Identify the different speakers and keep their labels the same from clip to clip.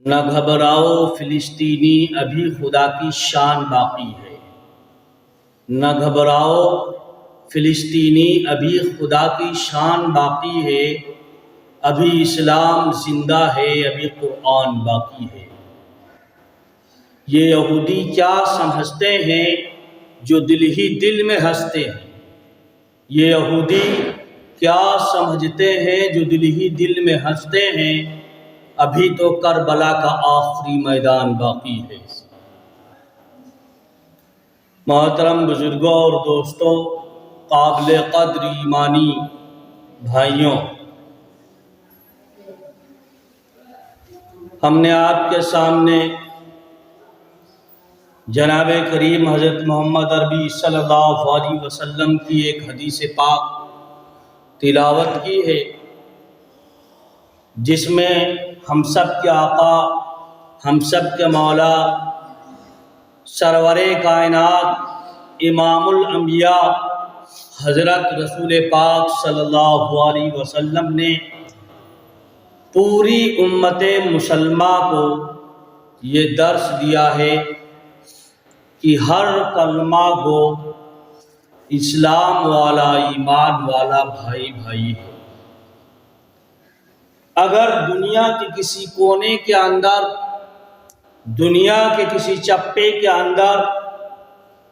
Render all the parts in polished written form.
Speaker 1: نہ گھبراؤ فلسطینی ابھی خدا کی شان باقی ہے۔ نہ گھبراؤ فلسطینی ابھی خدا کی شان باقی ہے، ابھی اسلام زندہ ہے، ابھی قرآن باقی ہے۔ یہ یہودی کیا سمجھتے ہیں جو دل ہی دل میں ہنستے ہیں؟ یہ یہودی کیا سمجھتے ہیں جو دل ہی دل میں ہنستے ہیں؟ ابھی تو کربلا کا آخری میدان باقی ہے۔ محترم بزرگوں اور دوستوں، قابل قدر ایمانی بھائیوں، ہم نے آپ کے سامنے جناب کریم حضرت محمد عربی صلی اللہ علیہ وسلم کی ایک حدیث پاک تلاوت کی ہے، جس میں ہم سب کے آقا، ہم سب کے مولا، سرور کائنات، امام الانبیاء حضرت رسول پاک صلی اللہ علیہ وسلم نے پوری امت مسلمہ کو یہ درس دیا ہے کہ ہر کلمہ گو اسلام والا، ایمان والا بھائی بھائی ہے۔ اگر دنیا کے کسی کونے کے اندر، دنیا کے کسی چپے کے اندر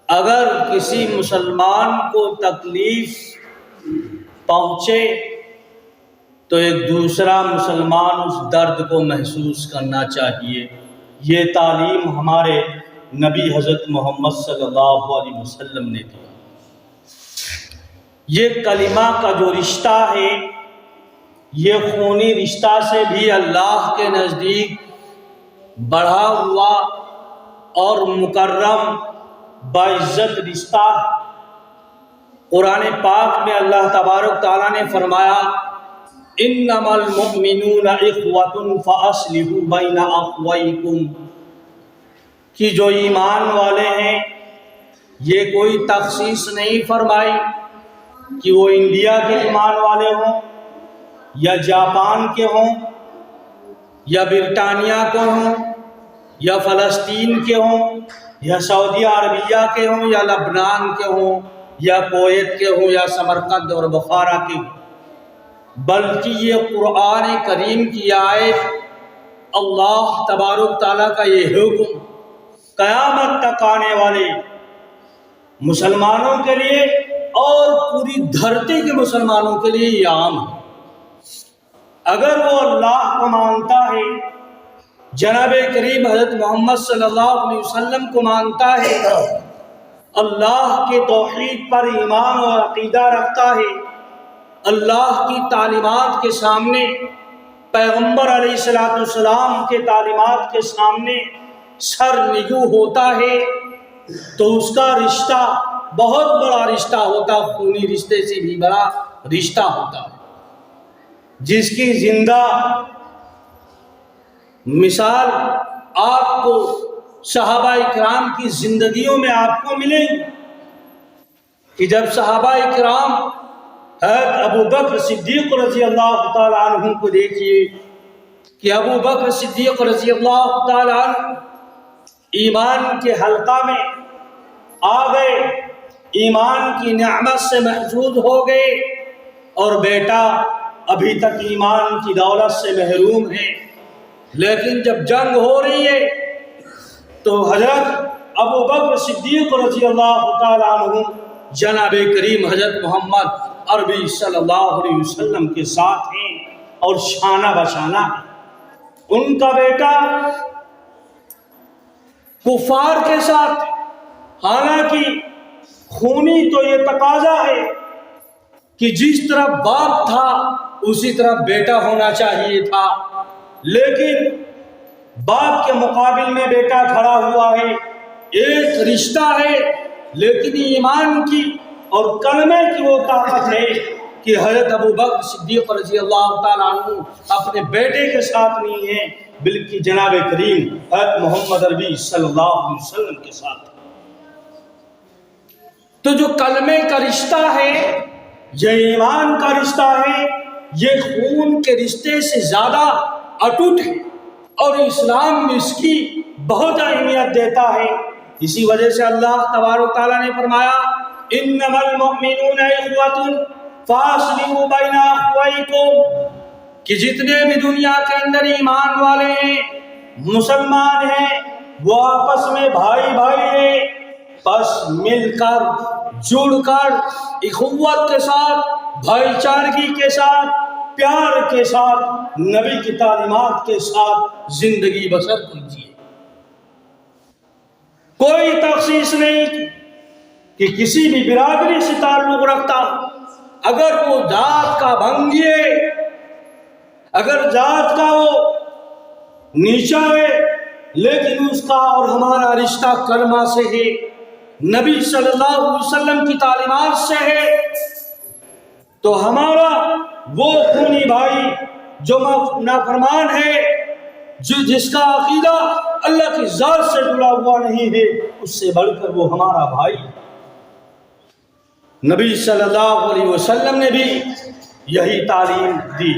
Speaker 1: اگر کسی مسلمان کو تکلیف پہنچے تو ایک دوسرا مسلمان اس درد کو محسوس کرنا چاہیے۔ یہ تعلیم ہمارے نبی حضرت محمد صلی اللہ علیہ وسلم نے دیا۔ یہ کلمہ کا جو رشتہ ہے، یہ خونی رشتہ سے بھی اللہ کے نزدیک بڑھا ہوا اور مکرم باعزت رشتہ ہے۔ قرآن پاک میں اللہ تبارک تعالیٰ نے فرمایا، انما المؤمنون اخوة فاصلحوا بین اخویکم، کہ جو ایمان والے ہیں، یہ کوئی تخصیص نہیں فرمائی کہ وہ انڈیا کے ایمان والے ہوں یا جاپان کے ہوں یا برطانیہ کے ہوں یا فلسطین کے ہوں یا سعودی عربیہ کے ہوں یا لبنان کے ہوں یا کویت کے ہوں یا سمرقند اور بخارا کے ہوں، بلکہ یہ قرآن کریم کی آیت، اللہ تبارک تعالیٰ کا یہ حکم قیامت تک آنے والے مسلمانوں کے لیے اور پوری دھرتی کے مسلمانوں کے لیے یہ عام ہے۔ اگر وہ اللہ کو مانتا ہے، جناب کریم حضرت محمد صلی اللہ علیہ وسلم کو مانتا ہے، اللہ کے توحید پر ایمان اور عقیدہ رکھتا ہے، اللہ کی تعلیمات کے سامنے، پیغمبر علیہ السلام کے تعلیمات کے سامنے سر نگو ہوتا ہے، تو اس کا رشتہ بہت بڑا رشتہ ہوتا، خونی رشتے سے بھی بڑا رشتہ ہوتا ہے، جس کی زندہ مثال آپ کو صحابہ کرام کی زندگیوں میں آپ کو ملے گی کہ جب صحابہ کرام حضرت ابو بکر صدیق رضی اللہ تعالیٰ عنہ کو دیکھیے کہ ابو بکر صدیق رضی اللہ تعالیٰ عنہ ایمان کے حلقہ میں آ گئے، ایمان کی نعمت سے محظوظ ہو گئے، اور بیٹا ابھی تک ایمان کی دولت سے محروم ہے، لیکن جب جنگ ہو رہی ہے تو حضرت ابو بکر صدیق رضی اللہ تعالیٰ عنہ جناب کریم حضرت محمد عربی صلی اللہ علیہ وسلم کے ساتھ ہیں اور شانہ بشانہ ہیں۔ ان کا بیٹا کفار کے ساتھ، حالانکہ خونی تو یہ تقاضا ہے کہ جس طرح باپ تھا اسی طرح بیٹا ہونا چاہیے تھا، لیکن باپ کے مقابل میں بیٹا کھڑا ہوا ہے، ایک رشتہ ہے، لیکن ایمان کی اور کلمے کی وہ طاقت ہے کہ حضرت ابو بکر صدیق رضی اللہ تعالیٰ عنہ اپنے بیٹے کے ساتھ نہیں ہیں، بلکہ جناب کریم حضرت محمد عربی صلی اللہ علیہ وسلم کے ساتھ۔ تو جو کلمے کا رشتہ ہے، یہ ایمان کا رشتہ ہے، یہ خون کے رشتے سے زیادہ اٹوٹ ہے، اور اسلام میں اس کی بہت اہمیت دیتا ہے۔ اسی وجہ سے اللہ تبارک تعالیٰ نے فرمایا انما المؤمنون اخوۃ فاصلحوا بین اخویکم، کہ جتنے بھی دنیا کے اندر ایمان والے ہیں، مسلمان ہیں، وہ آپس میں بھائی بھائی ہیں، بس مل کر جڑ کر اخوت کے ساتھ، بھائی چارگی کے ساتھ، پیار کے ساتھ، نبی کی تعلیمات کے ساتھ زندگی بسر کیجیے۔ کوئی تخصیص نہیں کہ کسی بھی برادری سے تعلق رکھتا، اگر وہ ذات کا بھنگی ہے، اگر ذات کا وہ نیچا ہے، لیکن اس کا اور ہمارا رشتہ کلمہ سے ہے، نبی صلی اللہ علیہ وسلم کی تعلیمات سے ہے، تو ہمارا وہ خونی بھائی جو نافرمان ہے، جس کا عقیدہ اللہ کی ذات سے جڑا ہوا نہیں ہے، اس سے بڑھ کر وہ ہمارا بھائی۔ نبی صلی اللہ علیہ وسلم نے بھی یہی تعلیم دی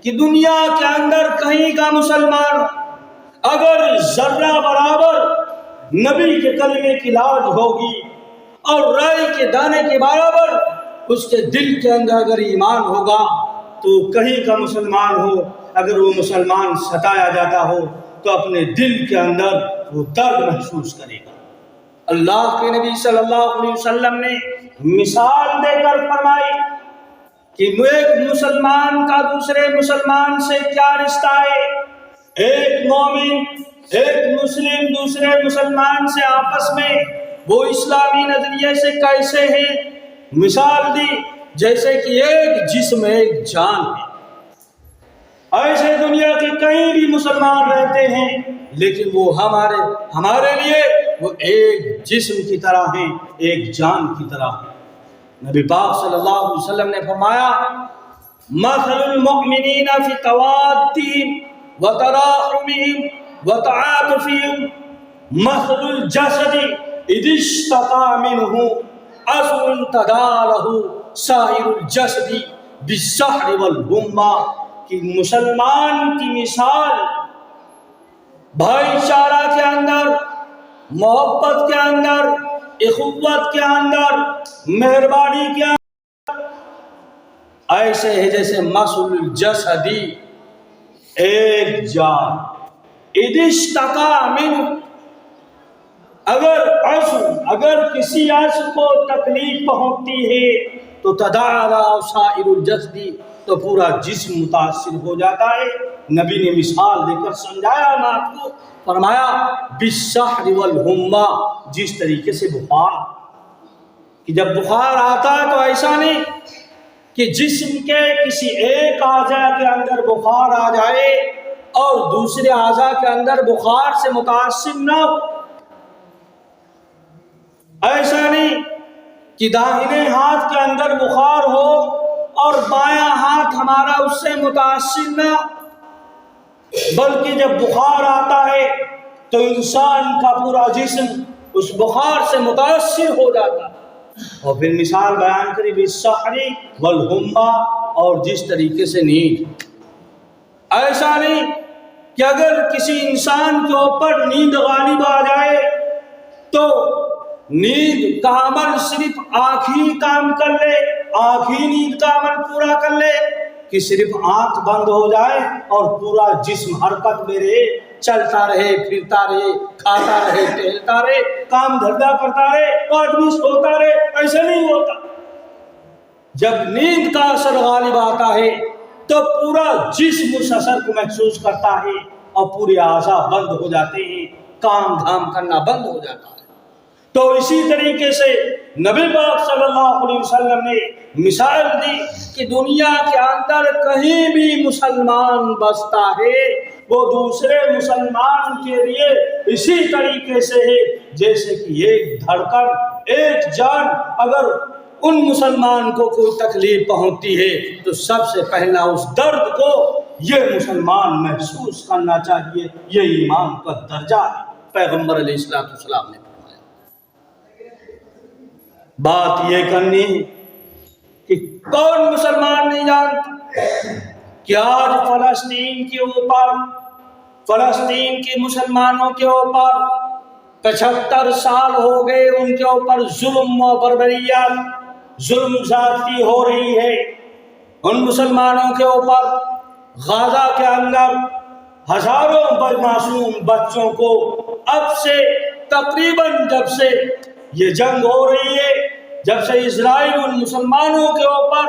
Speaker 1: کہ دنیا کے اندر کہیں کا مسلمان اگر ذرہ برابر نبی کے کلمے کی لاج ہوگی اور رائی کے دانے کے برابر اس کے دل کے اندر اگر ایمان ہوگا، تو کہیں کا مسلمان ہو، اگر وہ مسلمان ستایا جاتا ہو تو اپنے دل کے اندر وہ درد محسوس کرے گا۔ اللہ کے نبی صلی اللہ علیہ وسلم نے مثال دے کر فرمائی کہ ایک مسلمان کا دوسرے مسلمان سے کیا رشتہ ہے، ایک مومن ایک مسلم دوسرے مسلمان سے آپس میں وہ اسلامی نظریے سے کیسے ہیں۔ مثال دی جیسے کہ ایک جسم ایک جان ہے۔ ایسے دنیا کے کہیں بھی مسلمان رہتے ہیں، لیکن وہ ہمارے لیے وہ ایک جسم کی طرح ہیں، ایک جان کی طرح ہیں۔ نبی پاک صلی اللہ علیہ وسلم نے فرمایا مثل المؤمنین فی توادہم وتراحمہم وتعاطفہم مثل الجسد اذا اشتکا منہ عضو تداعی لہ سائر الجسد بالسحر والحمى، کہ مسلمان کی مثال بھائی چارہ کے اندر، محبت کے اندر، اخوت کے اندر، مہربانی کے اندر ایسے ہے جیسے مثل الجسدی، ایک جان، اذا اشتکا منہ، اگر کسی عضو کو تکلیف پہنچتی ہے تو تداعی لہ سائر الجسد، تو پورا جسم متاثر ہو جاتا ہے۔ نبی نے مثال دے کر سمجھایا بات کو، فرمایا بالسحر والحمى، جس طریقے سے بخار، کہ جب بخار آتا ہے تو ایسا نہیں کہ جسم کے کسی ایک اعضاء کے اندر بخار آ جائے اور دوسرے اعضاء کے اندر بخار سے متاثر نہ ہو، ایسا نہیں کہ داہنے ہاتھ کے اندر بخار ہو اور بایاں ہاتھ ہمارا اس سے متاثر نہ، بلکہ جب بخار آتا ہے تو انسان کا پورا جسم اس بخار سے متاثر ہو جاتا ہے۔ اور پھر مثال بیان کری بالسحر والحمى، اور جس طریقے سے نیند، ایسا نہیں کہ اگر کسی انسان کے اوپر نیند غالب آ جائے تو نیند کا عمل صرف آنکھ ہی کام کر لے، آنکھ ہی نیند کا عمل پورا کر لے، کہ صرف آنکھ بند ہو جائے اور پورا جسم حرکت میں رہے، چلتا رہے، پھرتا رہے، کھاتا رہے، ٹہلتا رہے، کام دھندا کرتا رہے، آدمی سوتا رہے، ایسا نہیں ہوتا۔ جب نیند کا اثر غالب آتا ہے تو پورا جسم اس اثر کو محسوس کرتا ہے اور پورے اعضاء بند ہو جاتے ہیں، کام دھام کرنا بند ہو جاتا ہے۔ تو اسی طریقے سے نبی پاک صلی اللہ علیہ وسلم نے مثال دی کہ دنیا کے اندر کہیں بھی مسلمان بستا ہے، وہ دوسرے مسلمان کے لیے اسی طریقے سے ہے جیسے کہ ایک دھڑکن، ایک جان۔ اگر ان مسلمان کو کوئی تکلیف پہنچتی ہے تو سب سے پہلا اس درد کو یہ مسلمان محسوس کرنا چاہیے، یہ ایمان کا درجہ ہے۔ پیغمبر علیہ السلام نے بات یہ کرنی کہ کون مسلمان نہیں جانتا کہ آج فلسطین کے اوپر فلسطین کے مسلمانوں کے اوپر 75 سال ہو گئے ان کے اوپر ظلم و بربریت، ظلم زیادتی ہو رہی ہے ان مسلمانوں کے اوپر۔ غزہ کے اندر ہزاروں معصوم بچوں کو اب سے تقریباً جب سے یہ جنگ ہو رہی ہے، جب سے اسرائیل ان مسلمانوں کے اوپر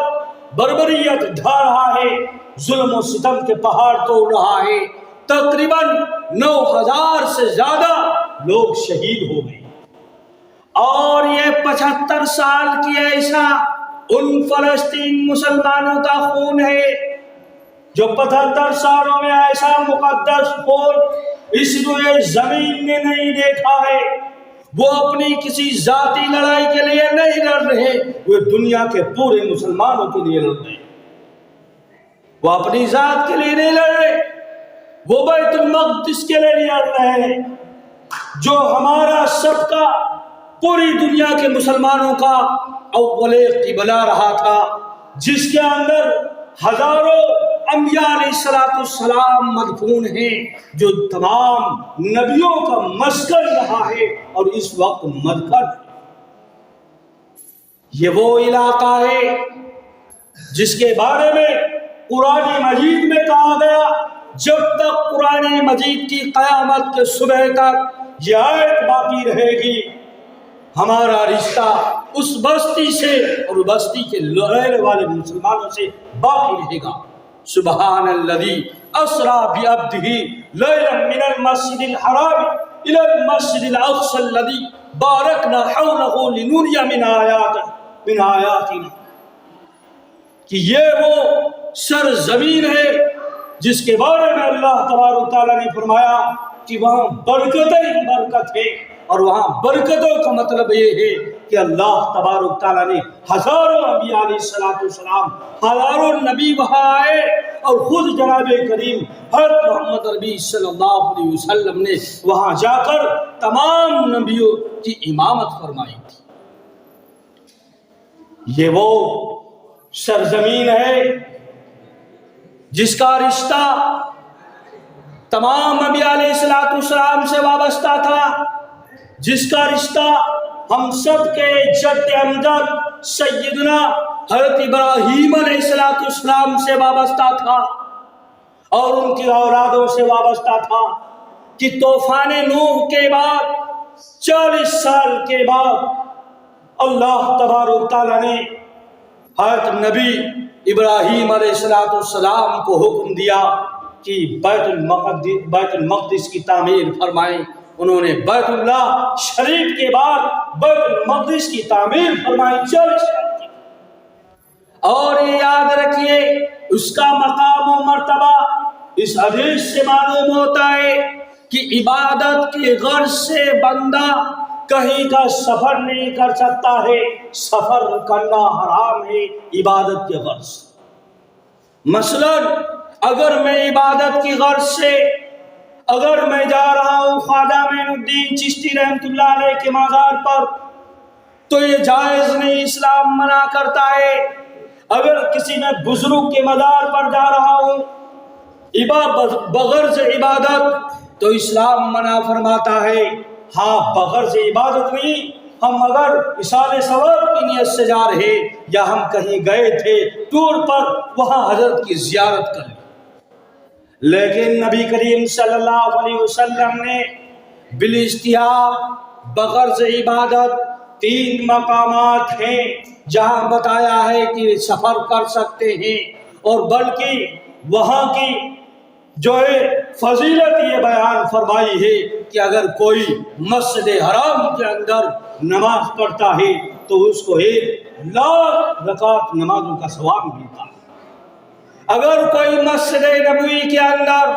Speaker 1: بربریت ڈھا رہا ہے، ظلم و ستم کے پہاڑ توڑ رہا ہے، تقریباً 9000 سے زیادہ لوگ شہید ہو گئے۔ اور یہ 75 سال کی ایسا ان فلسطین مسلمانوں کا خون ہے جو 75 سالوں میں ایسا مقدس خون اس روئے زمین نے نہیں دیکھا ہے۔ وہ اپنی کسی ذاتی لڑائی کے لیے نہیں لڑ رہے، وہ دنیا کے پورے مسلمانوں کے لیے لڑ رہے، وہ اپنی ذات کے لیے نہیں لڑ رہے، وہ بیت المقدس کے لیے لڑ رہے ہیں جو ہمارا سب کا، پوری دنیا کے مسلمانوں کا اول قبلہ رہا تھا، جس کے اندر ہزاروں انبیاء علیہ السلام مدفون ہیں، جو تمام نبیوں کا مسکن رہا ہے اور اس وقت مدفن۔ یہ وہ علاقہ ہے جس کے بارے میں قرآن مجید میں کہا گیا جب تک قرآن مجید کی قیامت کے صبح تک یہ آیت باقی رہے گی، ہمارا رشتہ اس بستی سے اور بستی کے رہنے والے مسلمانوں سے باقی رہے گا۔ سبحان الذی اسریٰ بعبدہ لیلا من المسجد الحرام الی المسجد الاقصی الذی بارکنا حولہ لنریہ من آیاتنا، کہ یہ وہ سرزمین ہے جس کے بارے میں اللہ تبارک و تعالیٰ نے فرمایا کہ وہاں برکتیں ہی برکت ہے، اور وہاں برکتوں کا مطلب یہ ہے کہ اللہ تبارک و تعالیٰ نے ہزاروں انبیاء علیہ السلام، ہزاروں نبی وہاں آئے، اور خود جناب کریم حضرت محمد نبی صلی اللہ علیہ وسلم نے وہاں جا کر تمام نبیوں کی امامت فرمائی تھی۔ یہ وہ سرزمین ہے جس کا رشتہ تمام انبیاء علیہ السلام سے وابستہ تھا، جس کا رشتہ ہم سب کے جد امجد سیدنا حضرت ابراہیم علیہ السلام سے وابستہ تھا، اور ان کی اولادوں سے وابستہ تھا، کہ طوفان نوح کے بعد 40 سال کے بعد اللہ تبارک و تعالیٰ نے حضرت نبی ابراہیم علیہ السلام کو حکم دیا کہ بیت المقدس کی تعمیر فرمائیں۔ انہوں نے بیت اللہ شریف کے بعد بیت المقدس کی تعمیر فرمائی 40 سال کی۔ اور یہ یاد رکھیے اس کا مقام و مرتبہ اس حدیث سے معلوم ہوتا ہے کہ عبادت کی غرض سے بندہ کہیں کا سفر نہیں کر سکتا ہے، سفر کرنا حرام ہے عبادت کے غرض۔ مثلا اگر میں عبادت کی غرض سے اگر میں جا رہا ہوں خواجہ معین الدین چشتی رحمۃ اللہ علیہ کے مزار پر، تو یہ جائز نہیں، اسلام منع کرتا ہے۔ اگر کسی میں بزرگ کے مزار پر جا رہا ہوں بغرض عبادت، تو اسلام منع فرماتا ہے۔ ہاں بغرض عبادت نہیں، ہم اگر ایصال ثواب کی نیت سے جا رہے یا ہم کہیں گئے تھے ٹور پر، وہاں حضرت کی زیارت کر لی، لیکن نبی کریم صلی اللہ علیہ وسلم نے بالاجتہاد بغرض عبادت 3 مقامات ہیں جہاں بتایا ہے کہ سفر کر سکتے ہیں، اور بلکہ وہاں کی جو ہے فضیلت یہ بیان فرمائی ہے کہ اگر کوئی مسجد حرام کے اندر نماز پڑھتا ہے تو اس کو 1,00,000 رکعت نمازوں کا ثواب ملتا ہے۔ اگر کوئی مسجد نبوی کے اندر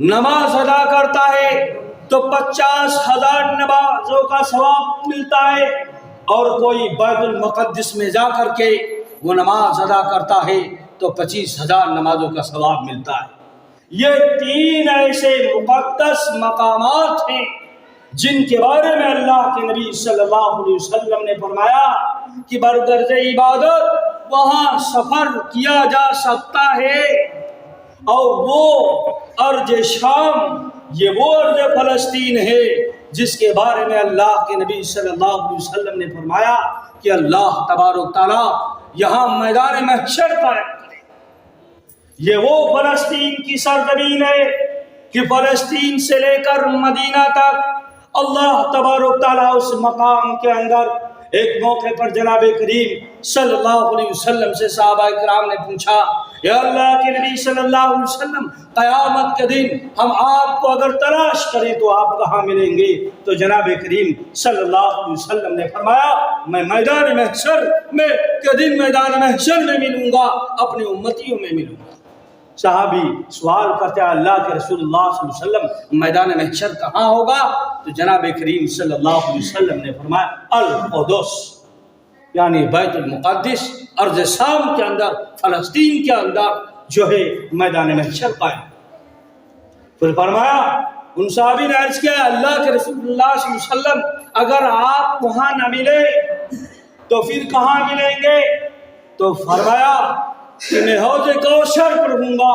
Speaker 1: نماز ادا کرتا ہے تو 50,000 نمازوں کا ثواب ملتا ہے، اور کوئی بیت المقدس میں جا کر کے وہ نماز ادا کرتا ہے تو 25,000 نمازوں کا ثواب ملتا ہے۔ یہ 3 ایسے مقدس مقامات ہیں جن کے بارے میں اللہ کے نبی صلی اللہ علیہ وسلم نے فرمایا کہ برغرض عبادت وہاں سفر کیا جا سکتا ہے، اور وہ ارض شام یہ وہ ارض فلسطین ہے جس کے بارے میں اللہ کے نبی صلی اللہ علیہ وسلم نے فرمایا کہ اللہ تبارک تعالیٰ یہاں میدان محشر قائم کرے۔ یہ وہ فلسطین کی سرزمین ہے کہ فلسطین سے لے کر مدینہ تک اللہ تبارک تعالیٰ اس مقام کے اندر ایک موقع پر جناب کریم صلی اللہ علیہ وسلم سے صحابہ کرام نے پوچھا، یا اللہ کے نبی صلی اللہ علیہ وسلم قیامت کے دن ہم آپ کو اگر تلاش کریں تو آپ کہاں ملیں گے؟ تو جناب کریم صلی اللہ علیہ وسلم نے فرمایا میں میدان محشر میں کے دن میدان محشر میں ملوں گا، اپنی امتیوں میں ملوں گا۔ صحابی سوال کرتے ہیں اللہ کے رسول اللہ صلی اللہ علیہ وسلم میدان محشر کہاں ہوگا؟ تو جناب کریم صلی اللہ علیہ وسلم نے فرمایا القدس، یعنی بیت المقدس، ارض شام کے اندر، فلسطین کے اندر جو ہے میدان محشر قائم۔ پھر فرمایا ان صحابی نے عرض کیا اللہ کے رسول اللہ صلی اللہ علیہ وسلم اگر آپ وہاں نہ ملے تو پھر کہاں ملیں گے؟ تو فرمایا کہ میں حوض کوثر پر ہوں گا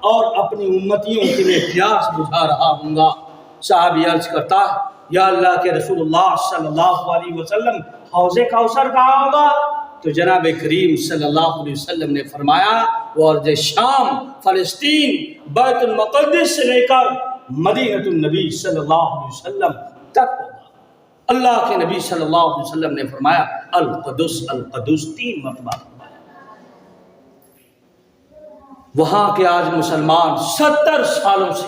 Speaker 1: اور اپنی امتیوں کے لیے پیاس بجھا رہا ہوں گا۔ صحابی عرض کرتا ہے یا اللہ کے رسول اللہ صلی اللہ علیہ وسلم حوض کوثر کہاں ہوگا؟ تو جناب کریم صلی اللہ علیہ وسلم نے فرمایا وہ ارض شام، فلسطین، بیت المقدس سے لے کر مدینہ النبی صلی اللہ علیہ وسلم تک ہوگا۔ اللہ کے نبی صلی اللہ علیہ وسلم نے فرمایا القدس القدس 3 مرتبہ۔ وہاں کے آج مسلمان 70 سالوں سے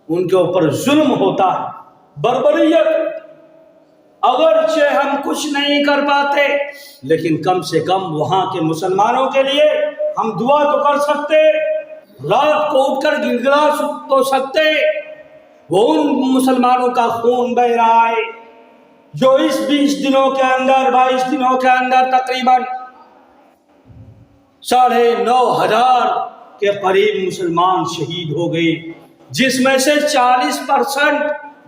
Speaker 1: ان کے اوپر ظلم ہوتا ہے، بربریت، اگرچہ ہم کچھ نہیں کر پاتے لیکن کم سے کم وہاں کے مسلمانوں کے لیے ہم دعا تو کر سکتے، رات کو اٹھ کر گنگنا تو سکتے۔ وہ ان مسلمانوں کا خون بہ رہا ہے جو اس 20 دنوں کے اندر 22 دنوں کے اندر تقریباً 9,500 کے قریب مسلمان شہید ہو گئے، جس میں سے 40%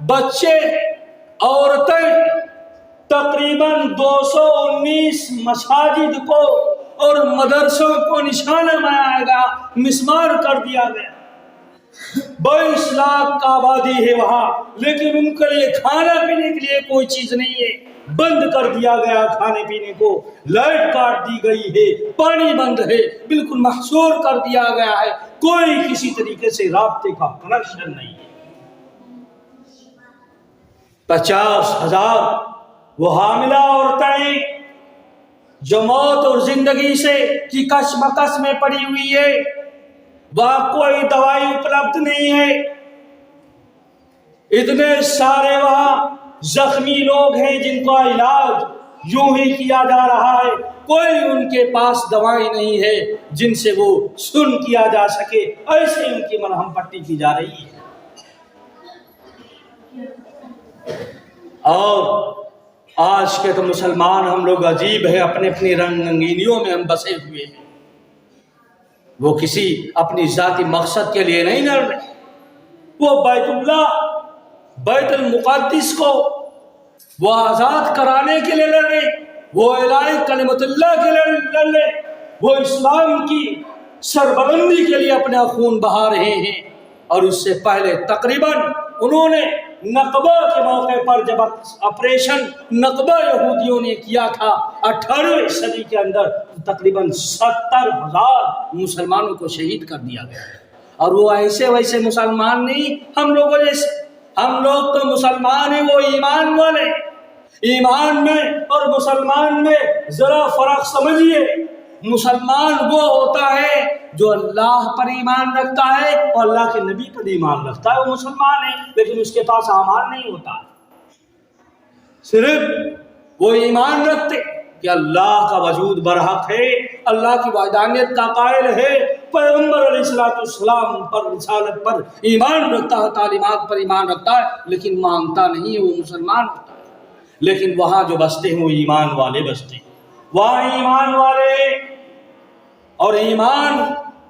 Speaker 1: بچے، عورتیں، تقریباً 219 مساجد کو اور مدرسوں کو نشانہ بنایا گیا، مسمار کر دیا گیا۔ 22 لاکھ کا آبادی ہے وہاں، لیکن ان کے لیے کھانا پینے کے لیے کوئی چیز نہیں ہے، بند کر دیا گیا کھانے پینے کو، لائٹ کاٹ دی گئی ہے، پانی بند ہے، بالکل محصور کر دیا گیا ہے، کوئی کسی طریقے سے رابطے کا کنیکشن نہیں ہے۔ 50,000 وہ حاملہ عورتیں جو موت اور زندگی سے کی کشمکش میں پڑی ہوئی ہے، وہاں کوئی دوائی اپلبدھ نہیں ہے، اتنے سارے وہاں زخمی لوگ ہیں جن کا علاج یوں ہی کیا جا رہا ہے، کوئی ان کے پاس دوائی نہیں ہے جن سے وہ سن کیا جا سکے، ایسے ان کی مرہم پٹی کی جا رہی ہے۔ اور آج کے تو مسلمان ہم لوگ عجیب ہیں، اپنے اپنی رنگینیوں میں ہم بسے ہوئے ہیں، وہ کسی اپنی ذاتی مقصد کے لیے نہیں لڑ رہے، وہ بیت اللہ، بیت المقدس کو وہ آزاد کرانے کے لیے لڑ رہے، وہ اعلان کلمت اللہ کے لیے لڑ رہے، وہ اسلام کی سربلندی کے لیے اپنا خون بہا رہے ہیں۔ اور اس سے پہلے تقریباً انہوں نے نقبہ کے موقع پر جب آپریشن نقبہ یہودیوں نے کیا تھا 18ویں صدی کے اندر، تقریباً 70,000 مسلمانوں کو شہید کر دیا گیا، اور وہ ایسے ویسے مسلمان نہیں ہم لوگوں جیسے، ہم لوگ تو مسلمان ہیں، وہ ایمان والے۔ ایمان میں اور مسلمان میں ذرا فرق سمجھیے، مسلمان وہ ہوتا ہے جو اللہ پر ایمان رکھتا ہے اور اللہ کے نبی پر ایمان رکھتا ہے، وہ مسلمان ہے، لیکن اس کے پاس اعمال نہیں ہوتا، صرف وہ ایمان رکھتے کہ اللہ کا وجود برحق ہے، اللہ کی وحدانیت کا قائل ہے، پیغمبر علیہ السلام پر، رسالت پر ایمان رکھتا ہے، تعلیمات پر ایمان رکھتا ہے، لیکن مانگتا نہیں ہے، وہ مسلمان ہوتا ہے۔ لیکن وہاں جو بستے ہیں وہ ایمان والے بستے ہیں، وہاں ایمان والے، اور ایمان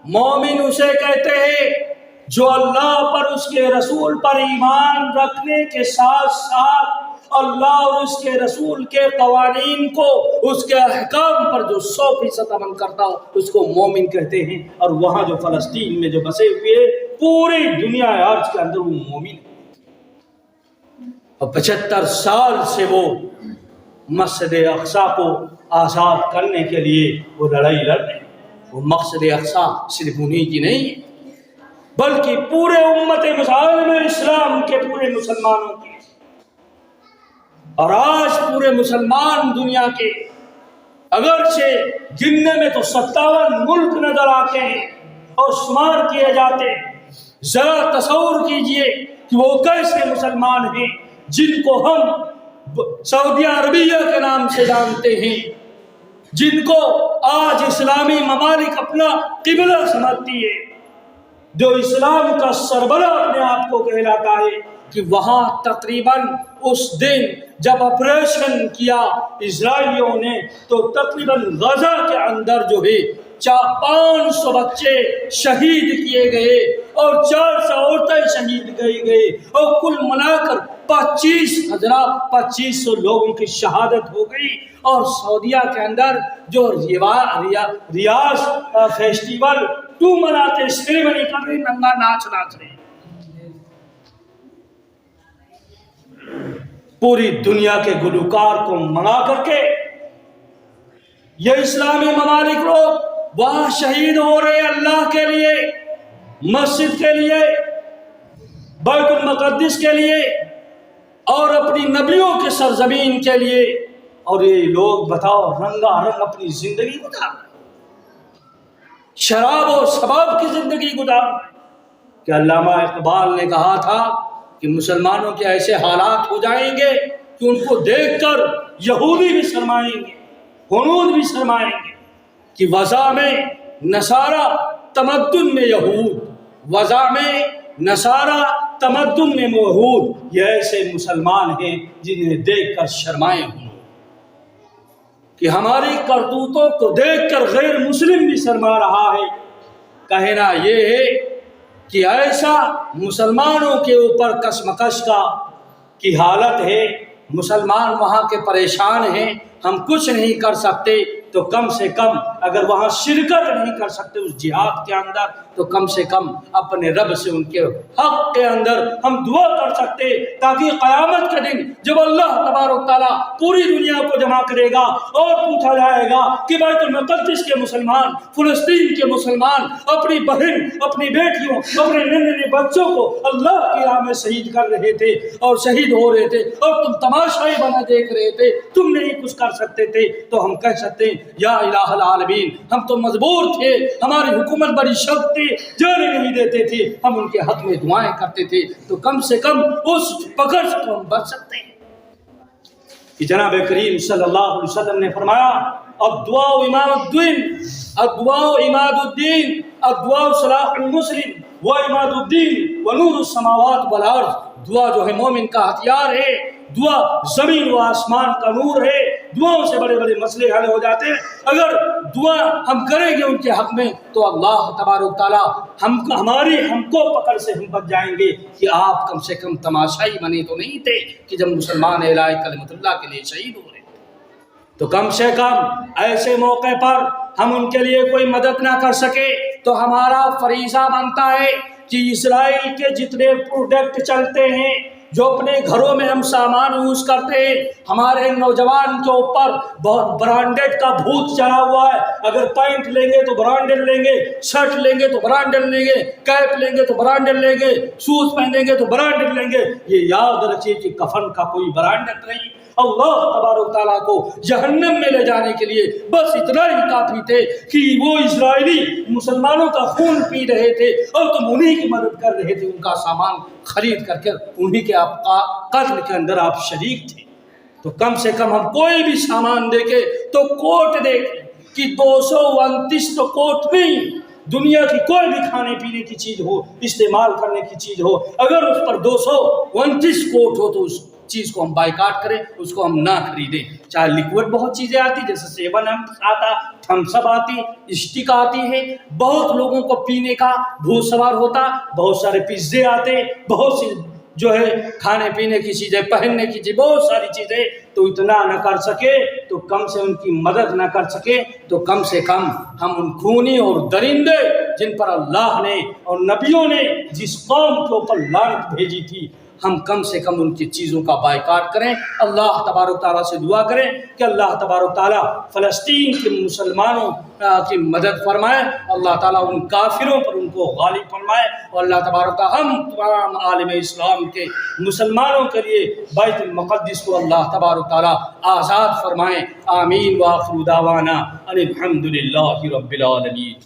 Speaker 1: مومن اسے کہتے ہیں جو اللہ پر، اس کے رسول پر ایمان رکھنے کے ساتھ ساتھ اللہ اور اس کے رسول کے قوانین کو، اس کے احکام پر جو 100% عمل کرتا ہو اس کو مومن کہتے ہیں۔ اور وہاں جو فلسطین میں جو بسے ہوئے پوری دنیا عرض کے اندر وہ مومن ہے، اور 75 سال سے وہ مسجد اقصی کو آزاد کرنے کے لیے وہ لڑائی لڑ رہے ہیں۔ وہ مسجد اقصی صرف انہیں کی نہیں ہے بلکہ پورے امت مسلم اسلام کے پورے مسلمانوں کی، اور آج پورے مسلمان دنیا کے اگرچہ گننے میں تو 57 ملک نظر آتے ہیں اور شمار کیے جاتے ہیں، ذرا تصور کیجئے کہ وہ کیسے مسلمان ہیں جن کو ہم سعودی عربیہ کے نام سے جانتے ہیں، جن کو آج اسلامی ممالک اپنا قبلہ سمجھتی ہے، جو اسلام کا سربراہ اپنے آپ کو کہلاتا ہے، کہ وہاں تقریباً اس دن جب آپریشن کیا اسرائیلیوں نے تو تقریباً غزہ کے اندر جو ہے 500 بچے شہید کیے گئے اور 400 عورتیں شہید کی گئی، اور کل ملا کر 2500 لوگوں کی شہادت ہو گئی۔ اور سعودیہ کے اندر جو ریاض فیسٹیول 2 مناتے، سیریمنی کر رہے، ننگا ناچ رہے، پوری دنیا کے گلوکار کو منگا کر کے یہ اسلامی ممالک لوگ وہاں شہید ہو رہے اللہ کے لیے، مسجد کے لیے، بیت المقدس کے لیے اور اپنی نبیوں کے سرزمین کے لیے، اور یہ لوگ بتاؤ رنگا رنگ اپنی زندگی گزار رہے، شراب و شباب کی زندگی گزار رہے۔ کہ علامہ اقبال نے کہا تھا کہ مسلمانوں کے ایسے حالات ہو جائیں گے کہ ان کو دیکھ کر یہودی بھی شرمائیں گے، ہنود بھی شرمائیں گے، کہ وضع میں نصارہ تمدن میں یہود، وضع میں نصارہ تمدن میں یہود، یہ ایسے مسلمان ہیں جنہیں دیکھ کر شرمائے ہوں، کہ ہماری کرتوتوں کو دیکھ کر غیر مسلم بھی شرما رہا ہے۔ کہنا یہ ہے کہ ایسا مسلمانوں کے اوپر کشمکش کی حالت ہے، مسلمان وہاں کے پریشان ہیں، ہم کچھ نہیں کر سکتے، تو کم سے کم اگر وہاں شرکت نہیں کر سکتے اس جہاد کے اندر، تو کم سے کم اپنے رب سے ان کے حق کے اندر ہم دعا کر سکتے، تاکہ قیامت کے دن جب اللہ تبارک تعالیٰ پوری دنیا کو جمع کرے گا اور پوچھا جائے گا کہ بیت المقدس کے مسلمان، فلسطین کے مسلمان اپنی بہن، اپنی بیٹیوں، اپنے ننھے بچوں کو اللہ کی راہ میں شہید کر رہے تھے اور شہید ہو رہے تھے، اور تم تماشائی بنا دیکھ رہے تھے، تم نہیں کچھ کر سکتے تھے، تو ہم کہہ سکتے ہیں یا الہ العالمین، ہم تو مجبور تھے، ہماری حکومت بڑی شخص تھی، جانے نہیں دیتے تھے، ہم ان کے حق میں دعائیں کرتے تھے، تو کم سے کم اس پکڑ سے تو ہم بچ سکتے ہیں۔ کہ جناب کریم صلی اللہ علیہ وسلم نے فرمایا الدعاء امام الدین، الدعاء عماد الدین، الدعاء صلاح المسلم و عماد الدین و نور السماوات والارض، دعا جو ہے مومن کا ہتھیار ہے، دعا زمین و آسمان کا نور ہے، دعاؤں سے بڑے بڑے مسئلے حل ہو جاتے ہیں۔ اگر دعا ہم کریں گے ان کے حق میں تو اللہ تبارک تعالیٰ ہم کو پکڑ سے ہم بچ جائیں گے، کہ آپ کم سے کم تماشائی بنے تو نہیں تھے کہ جب مسلمان اعلاء کلمت اللہ کے لیے شہید ہو رہے تھے، تو کم سے کم ایسے موقع پر ہم ان کے لیے کوئی مدد نہ کر سکے تو ہمارا فریضہ بنتا ہے کہ اسرائیل کے جتنے پروڈکٹ چلتے ہیں، جو اپنے گھروں میں ہم سامان یوز کرتے ہیں، ہمارے نوجوان کے اوپر بہت برانڈڈ کا بھوت چڑھا ہوا ہے، اگر پینٹ لیں گے تو برانڈڈ لیں گے، شرٹ لیں گے تو برانڈڈ لیں گے، کیپ لیں گے تو برانڈڈ لیں گے، شوز پہنیں گے تو برانڈڈ لیں گے۔ یہ یاد رکھیے کہ کفن کا کوئی برانڈڈ نہیں، اللہ تبارک تعالیٰ کو جہنم میں لے جانے کے لیے بس اتنا ہی کافی تھے کہ وہ اسرائیلی مسلمانوں کا خون پی رہے تھے اور تم انہی کی مدد کر رہے تھے، ان کا سامان خرید کر کے انہی کے آپ کا قتل کے اندر آپ شریک تھے۔ تو کم سے کم ہم کوئی بھی سامان دیکھیں تو کوٹ دیکھیں کہ 229 تو کوٹ نہیں، دنیا کی کوئی بھی کھانے پینے کی چیز ہو، استعمال کرنے کی چیز ہو، اگر اس پر 229 کوٹ ہو تو اس چیز کو ہم بائیکاٹ کریں، اس کو ہم نہ خریدیں۔ چاہے لیکوڈ بہت چیزیں آتی جیسے 7 آتا، تھمس اپ آتی، اسٹک آتی ہے، بہت لوگوں کو پینے کا بھوت سوار ہوتا، بہت سارے پیزے آتے، بہت سی جو ہے کھانے پینے کی چیزیں، پہننے کی چیزیں، بہت ساری چیزیں، تو اتنا نہ کر سکے تو کم سے ان کی مدد نہ کر سکے تو کم سے کم ہم ان خونی اور درندے جن پر اللہ نے اور نبیوں نے جس قوم کے اوپر لعنت بھیجی تھی، ہم کم سے کم ان کی چیزوں کا بائیکاٹ کریں۔ اللہ تبارک تعالیٰ سے دعا کریں کہ اللہ تبارک تعالیٰ فلسطین کے مسلمانوں کی مدد فرمائے، اللہ تعالیٰ ان کافروں پر ان کو غالب فرمائے، اور اللہ تبارک تعالیٰ ہم تمام عالم اسلام کے مسلمانوں کے لیے بیت المقدس کو اللہ تبارک تعالیٰ آزاد فرمائیں۔ آمین وآخر دعوانا ان الحمد للہ رب العالمین۔